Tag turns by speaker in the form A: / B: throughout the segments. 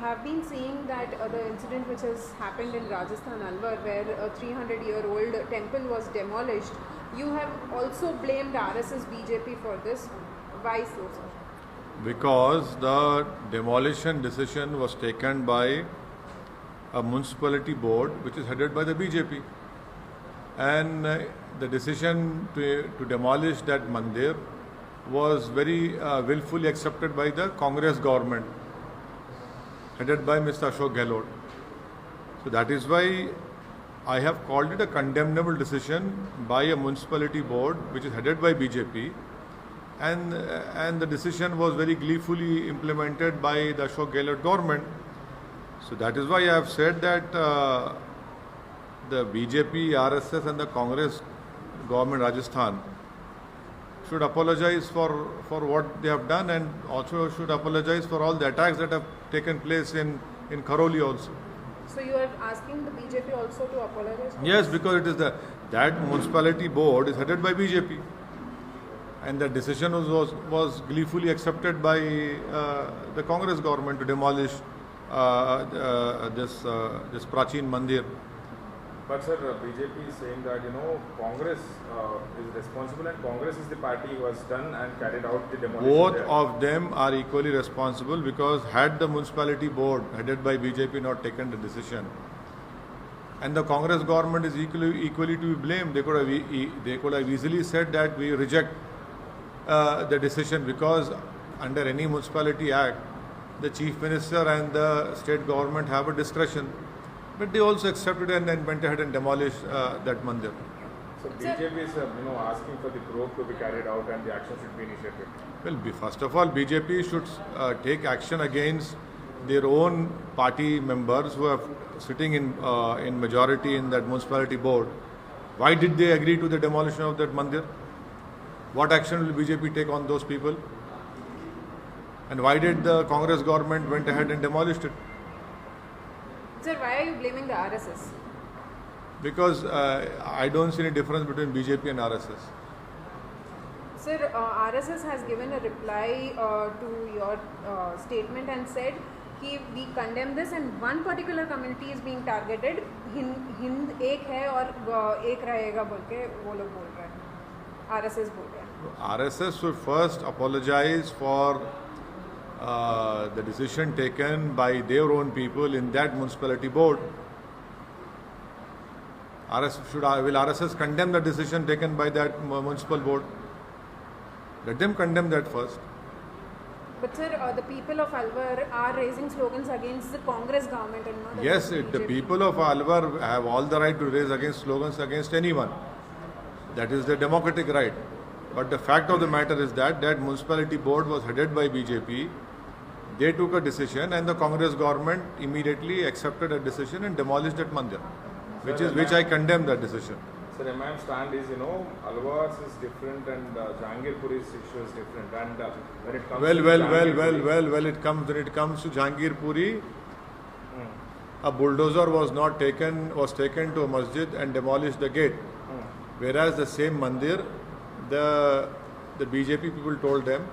A: have been seeing that the incident which has happened in Rajasthan, Alvar, where a 300-year-old temple was demolished, you have also blamed RSS BJP for this. Why so, sir?
B: Because the demolition decision was taken by a municipality board which is headed by the BJP. And the decision to demolish that mandir was very willfully accepted by the Congress government, headed by Mr. Ashok Gehlot. So that is why I have called it a condemnable decision by a municipality board which is headed by BJP, and the decision was very gleefully implemented by the Ashok Gehlot government. So that is why I have said that the BJP, RSS and the Congress government Rajasthan should apologize for what they have done, and also should apologize for all the attacks that have taken place in Karoli also.
A: So you are asking the BJP also to apologize?
B: Yes, because it is that municipality board is headed by BJP, and the decision was gleefully accepted by the Congress government to demolish this Prachin Mandir.
C: But sir, BJP is saying that Congress is responsible, and Congress is the party who has done and carried out the demolition.
B: Both of them are equally responsible, because had the municipality board headed by BJP not taken the decision, and the Congress government is equally to be blamed, they could have easily said that we reject the decision, because under any municipality act, the chief minister and the state government have a discretion. But they also accepted and then went ahead and demolished that mandir.
C: So BJP is asking for the probe to be carried out and the action should be initiated.
B: Well, first of all, BJP should take action against their own party members who are sitting in majority in that municipality board. Why did they agree to the demolition of that mandir? What action will BJP take on those people? And why did the Congress government went ahead and demolished it?
A: Sir, why are you blaming the RSS?
B: Because I don't see any difference between BJP and RSS.
A: Sir, RSS has given a reply to your statement and said कि we condemn this, and one particular community is being targeted. Hind एक है और एक रहेगा बोल के वो लोग बोल रहे हैं, RSS बोल रहे हैं.
B: RSS should first apologize for the decision taken by their own people in that municipality board. Will RSS condemn the decision taken by that municipal board? Let them condemn that first.
A: But sir, the people of Alvar are raising slogans against the Congress government and not
B: Yes,
A: against
B: the
A: BJP.
B: people of Alvar have all the right to raise against slogans against anyone. That is their democratic right. But the fact of the matter is that municipality board was headed by BJP. They took a decision, and the Congress government immediately accepted a decision and demolished that mandir, which I condemn that decision.
C: Sir, MIM stand is, Alvar's is different and Jahangirpuri's issue is different. And when it comes
B: when it comes to Jahangirpuri, a bulldozer was taken to a masjid and demolished the gate. Whereas the same mandir, the BJP people told them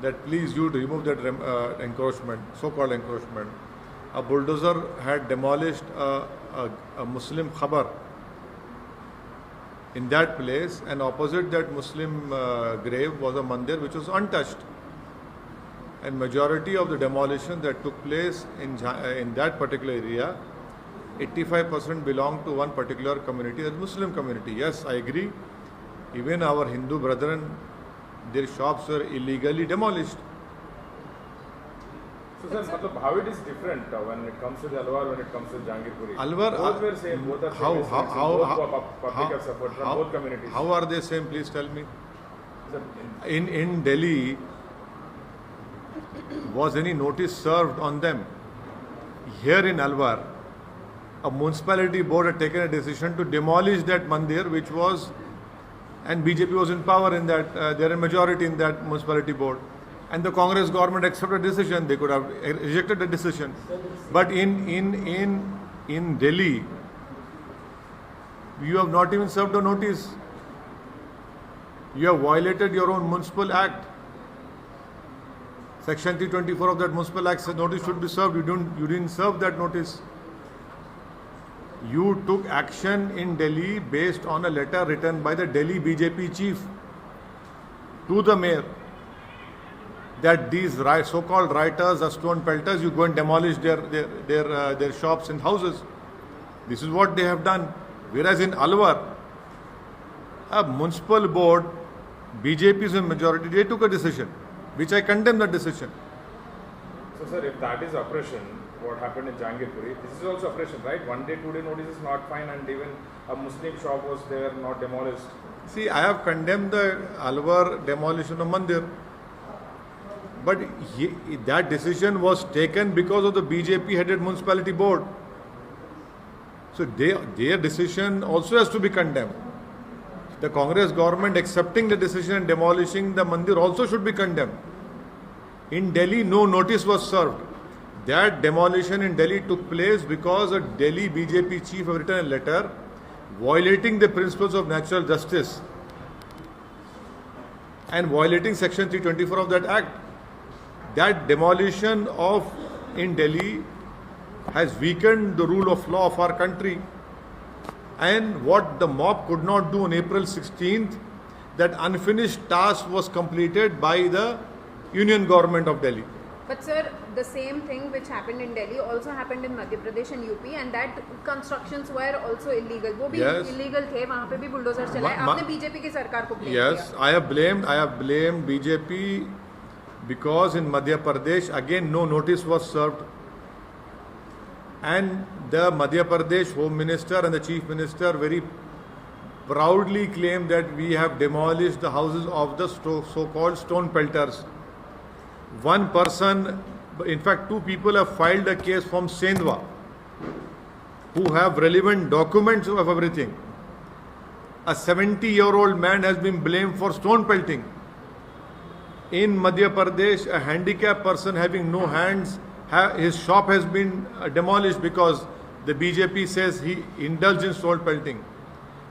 B: that please you remove that encroachment, so-called encroachment. A bulldozer had demolished a Muslim khabar in that place, and opposite that Muslim grave was a mandir which was untouched. And majority of the demolition that took place in that particular area, 85% belonged to one particular community, the Muslim community. Yes, I agree. Even our Hindu brethren, their shops were illegally demolished.
C: So sir, how it is different when it comes to the Alvar, when it comes to Jahangirpuri?
B: Alvar,
C: both were same, both are same, from both communities.
B: How are they same? Please tell me.
C: Sir,
B: In Delhi, was any notice served on them? Here in Alvar, a municipality board had taken a decision to demolish that mandir, which was, and BJP was in power in that, they are in majority in that municipality board. And the Congress government accepted the decision. They could have rejected the decision. But in Delhi, you have not even served a notice. You have violated your own municipal act. Section 324 of that Municipal Act says notice should be served. You didn't serve that notice. You took action in Delhi based on a letter written by the Delhi BJP chief to the mayor that these so-called rioters are stone pelters. You go and demolish their shops and houses. This is what they have done. Whereas in Alvar, a municipal board, BJP is a majority, they took a decision, which I condemn that decision.
C: So, sir, if that is oppression, what happened in Jangirpuri, this is also oppression, right? 1 day, 2 day notice is not fine, and even a Muslim shop was there, not demolished.
B: See, I have condemned the Alvar demolition of Mandir. But that decision was taken because of the BJP headed municipality board. So their decision also has to be condemned. The Congress government accepting the decision and demolishing the Mandir also should be condemned. In Delhi, no notice was served. That demolition in Delhi took place because a Delhi BJP chief have written a letter violating the principles of natural justice and violating Section 324 of that Act. That demolition in Delhi has weakened the rule of law of our country. And what the mob could not do on April 16th, that unfinished task was completed by the Union Government of Delhi.
A: But sir, the same thing which happened in Delhi also happened in Madhya Pradesh and UP, and that constructions were also illegal. वो भी illegal थे, वहाँ पे भी bulldozer चलाए. आपने BJP की सरकार को blame किया.
B: Yes, I have blamed BJP because in Madhya Pradesh again no notice was served, and the Madhya Pradesh Home Minister and the Chief Minister very proudly claimed that we have demolished the houses of the so-called stone pelters. One person, in fact 2 people have filed a case from Sendwa who have relevant documents of everything. A 70-year-old man has been blamed for stone pelting. In Madhya Pradesh, a handicapped person having no hands, his shop has been demolished because the BJP says he indulged in stone pelting.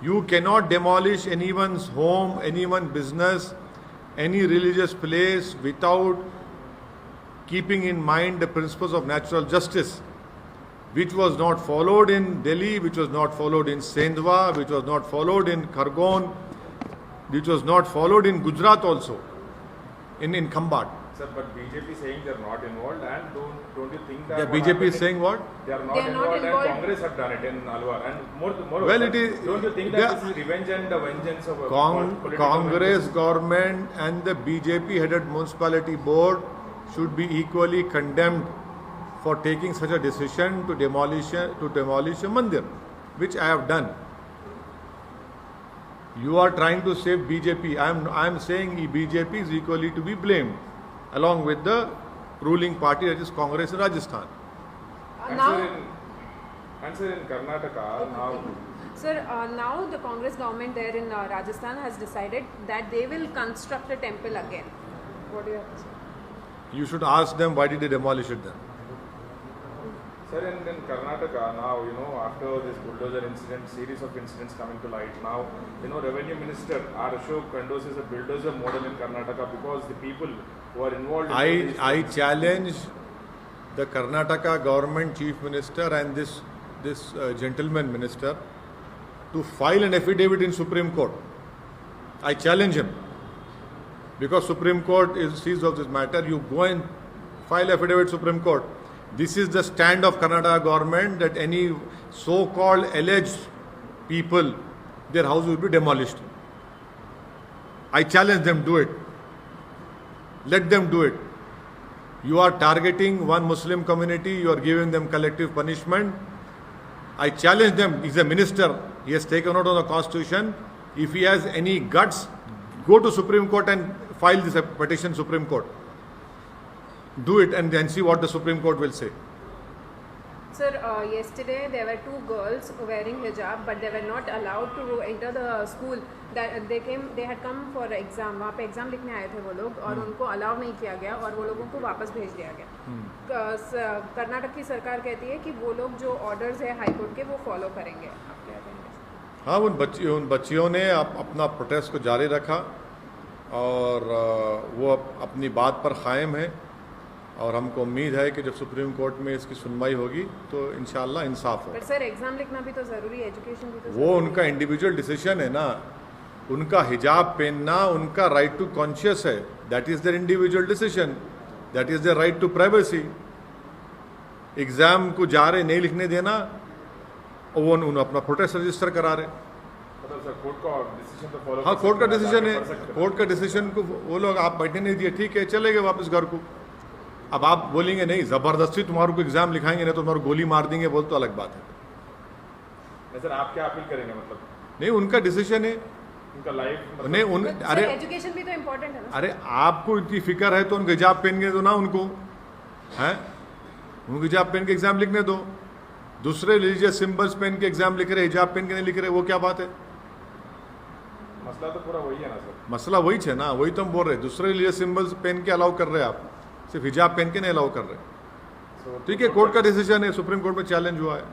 B: You cannot demolish anyone's home, anyone's business, any religious place without keeping in mind the principles of natural justice, which was not followed in Delhi, which was not followed in Sendwa, which was not followed in Khargon, which was not followed in Gujarat also, in Khambat.
C: Sir, but BJP saying they are not involved, and don't you think that
B: the BJP is saying what?
C: They are not involved, and Congress have done it in Alwar. And more
B: well, it is.
C: Don't you think that this is revenge and the vengeance of
B: Congress government and the BJP headed municipality board should be equally condemned for taking such a decision to demolish a mandir, which I have done. You are trying to save BJP. I am saying BJP is equally to be blamed, along with the ruling party, that is Congress in Rajasthan.
C: Sir, in Karnataka now.
A: Sir, now the Congress government there in Rajasthan has decided that they will construct a temple again. What do you have to say?
B: You should ask them why did they demolish it then.
C: Sir, in Karnataka now, after this bulldozer incident, series of incidents coming to light, now, Revenue Minister R. Ashok endorses a bulldozer model in Karnataka because the people who are involved in
B: I challenge the Karnataka government chief minister and this gentleman minister to file an affidavit in Supreme Court. I challenge him. Because Supreme Court is seized of this matter, you go and file affidavit Supreme Court. This is the stand of Karnataka government, that any so-called alleged people, their house will be demolished. I challenge them, do it. Let them do it. You are targeting one Muslim community, you are giving them collective punishment. I challenge them. He's a minister, he has taken out of the constitution. If he has any guts, go to Supreme Court and file this petition Supreme Court. Do it and then see what the Supreme Court will say.
A: Sir, yesterday there were 2 girls wearing hijab, but they were not allowed to enter the school. They had come for exam. वहाँ पे exam लिखने आए थे वो लोग, और उनको allow नहीं किया गया और वो लोगों को वापस भेज दिया गया. कर्नाटक की सरकार कहती है कि वो लोग जो orders है हाई कोर्ट के वो follow करेंगे. आप क्या कहेंगे?
B: हाँ, उन बच्चियों ने अपना प्रोटेस्ट को जारी रखा और वो अपनी बात पर कायम है. और हमको उम्मीद है कि जब सुप्रीम कोर्ट में इसकी सुनवाई होगी तो इंशाल्लाह इंसाफ
A: पर
B: हो।
A: सर एग्जाम लिखना भी तो ज़रूरी है, एजुकेशन भी तो
B: वो उनका इंडिविजुअल डिसीजन है ना, उनका हिजाब पहनना उनका राइट टू कॉन्शियस है, that is their individual decision, that is their right to privacy. Exam को जा रहे नहीं लिखने देना, और वो उन अपना प्रोटेस्ट रजिस्टर करा रहे। हाँ, कोर्ट का डिसीजन है, कोर्ट का डिसीजन को वो लोग आप बैठने नहीं दिए, ठीक है, चले गए वापस घर को। अब आप बोलेंगे नहीं ज़बरदस्ती तुम्हारे को एग्जाम लिखाएंगे, नहीं तो तुम्हारे गोली मार देंगे, बोल तो अलग बात है।
C: सर आप क्या अपील करेंगे? मतलब
B: नहीं, उनका डिसीजन है,
C: उनका लाइफ
B: नहीं उन अरे
A: एजुकेशन भी तो इम्पोर्टेंट है ना।
B: अरे आपको इतनी फिक्र है तो उनको हिजाब पहन के दो ना, उनको हैं, उनको हिजाब पहन के एग्जाम लिखने दो। दूसरे रिलीजियस सिंबल्स पहन के एग्जाम लिख रहे, हिजाब पहन के नहीं लिख रहे, वो क्या बात है?
C: मसला तो पूरा वही है ना सर।
B: मसला वही है ना, वही तो हम बोल रहे हैं। दूसरे रिलीजियस सिंबल्स पहन के अलाउ कर रहे हैं, आप सिर्फ हिजाब पहन के नहीं अलाउ कर रहे। ठीक है, कोर्ट का डिसीजन है, सुप्रीम कोर्ट में चैलेंज हुआ है।